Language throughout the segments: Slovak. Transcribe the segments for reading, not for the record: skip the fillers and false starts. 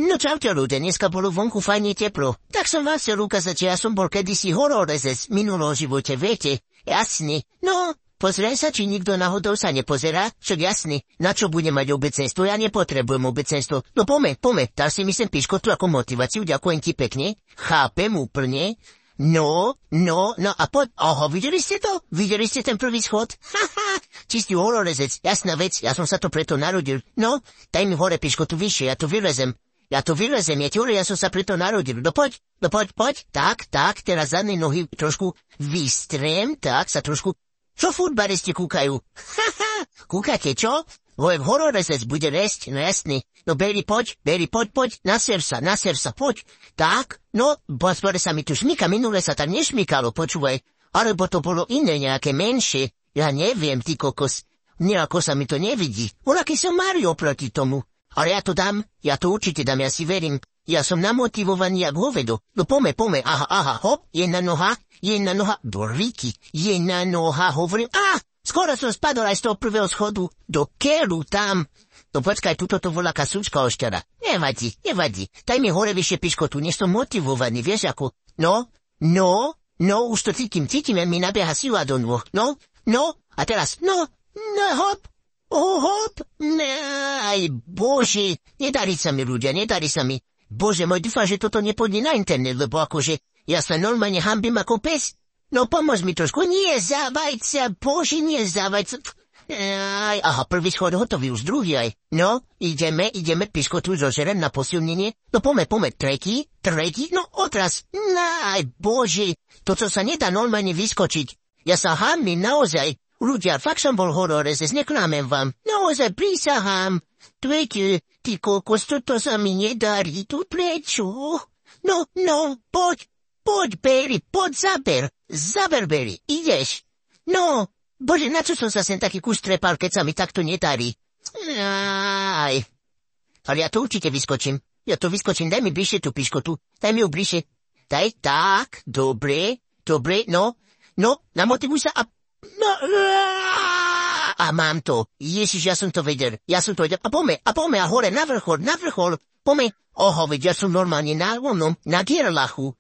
No čaute ľudia, dneska bolo vonku fajne teplo. Tak som vás chcel ukázať, že ja som bol kedysi hororezec v minulom živote, viete? Jasne. No, pozriem sa, či nikto náhodou sa nepozerá. Však jasne, na čo budem mať obecenstvo? Ja nepotrebujem obecenstvo. No pome, dal si mi sem piškotu ako motiváciu, ďakujem ti pekne. Chápem úplne. No, a oho, videli ste to? Videli ste ten prvý schod? Haha, čistý hororezec, jasná vec, ja som sa to preto narodil. No, daj mi hore piškotu vyššie, ja to vylezem, ja ti hovorím, ja som sa preto narodil. No poď, tak, teraz zadné nohy trošku vystrem, tak sa trošku, čo futbalisti kúkajú? Haha, kúkate, čo? Vojek hororezec bude resť, no jasný. No Beri, poď, naser sa, poď. Tak, no, pozbore sa mi tu šmika, minule sa tam nešmikalo, počúvaj. Alebo to bolo iné, nejaké menšie. Ja neviem, ty kokos. Nejako sa mi to nevidí. Voľaký som Mario proti tomu. Ale ja to dám, ja to určite dám, ja si verím. Ja som namotivovaný jak hovedo. No pome, aha, hop, jedna noha, dorvíky, jedna noha, hovorím, skoro som spadol aj z toho prvého schodu, do keľu tam. No počkaj, tuto to volá kasúčka ošťara. Nevadí, daj mi hore vyššie piškotu, než som motivovaný, vieš ako. No, už to cítim, ja mi nabieha sila do nôh. No, a teraz, hop. Aj, bože, nedarí sa mi ľudia. Bože môj, dúfam, že toto nepôjde na internet, lebo akože ja sa normálne hambím ako pes. No pomôž mi trošku, nie závajca, bože, nie závajca. Aha, prvý schod hotový, už druhý aj. No, ideme, piškotu zožerem na posilnenie. No pome, tretí, no odraz. Aj, bože, to, co sa nedá normálne vyskočiť. Ja sa hambím, naozaj. Ľudia, fakt som bol hororezec, neklamem vám. Naozaj prísahám. Viete, ty kokos, toto sa mi nedarí, tu prečo? No, poď, Beri, zaber, Beri, ideš. No, bože, na čo som sa sem taký kus trepal, keď sa mi takto nedarí? Aj. Ale ja to určite vyskočím, daj mi bližšie tú piškotu, daj mi ju bližšie. Daj, tak, dobre, no, namotivuj sa a mám to. Ježiš, ja som to vedel. A pome, a hore, na vrchol. Pome. Oho, veď, ja som normálne na Gerlachu.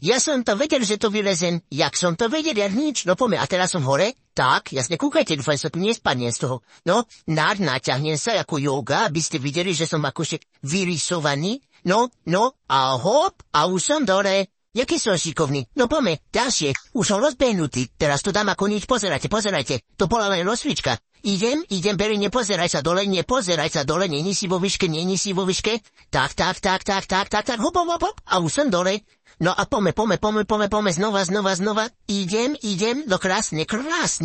Ja som to vedel, že to vylezem. Jak som to vedel, ja nič. No pome, a teraz som hore. Tak, jasne, kúkajte, dúfam, sa tu nespadnem z toho. No, naťahnem sa ako yoga, aby ste videli, že som akože vyrysovaný. No, a hop, a už som dole. Jaký som šikovný? No pome, ďalšie. Už som rozbehnutý. Teraz to dám ako nič. Pozerajte. To bola len rozcvička. Idem, Beri, nepozeraj sa dole, není si vo výške. Tak. Hop. A už som dole. No a pome, znova. Idem. No krásne,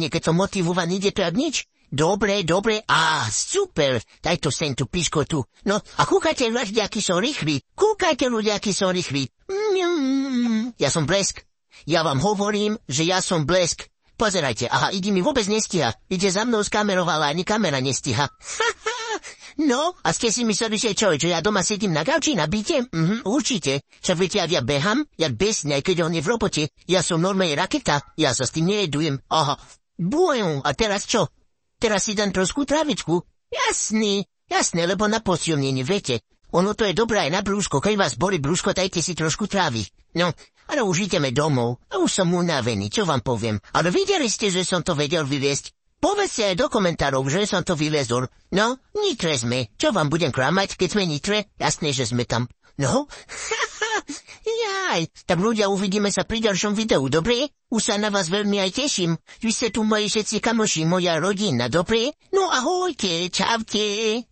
keď som motivovaný, ide to jak nič. Dobre. Super. Daj to sem tú piškotu. No, a kúkajte ľudia, aký som rýchly. Ja som blesk. Ja vám hovorím, že ja som blesk. Pozerajte, aha, ide mi vôbec nestíha. Ide za mnou skamerovala, ani kamera nestíha. No, a ste si mysleli, že ja doma sedím na gauči na byte? Určite. Však viete, ja behám, jak besne, aj keď on je v robote. Ja som normálne raketa, ja sa s tým nejedujem. Aha. Bujum, a teraz čo? Teraz si dám trošku trávičku. Jasné, lebo na posilnenie, viete. Ono to je dobré aj na brúško, keď vás boli brúško, dajte si trošku trávy. No, ale už ideme domov, a už som unavený, čo vám poviem. Ale videli ste, že som to vedel vyviesť? Povedzte aj do komentárov, že som to vyviezol. No, Nitre sme. Čo vám budem klamať, keď sme Nitre? Jasné, že sme tam. No, jaj, tak ľudia, uvidíme sa pri ďalšom videu, dobre? Už sa na vás veľmi aj teším. Vy ste tu moji všetci kamoši, moja rodina, dobre? No ahojte, čaute.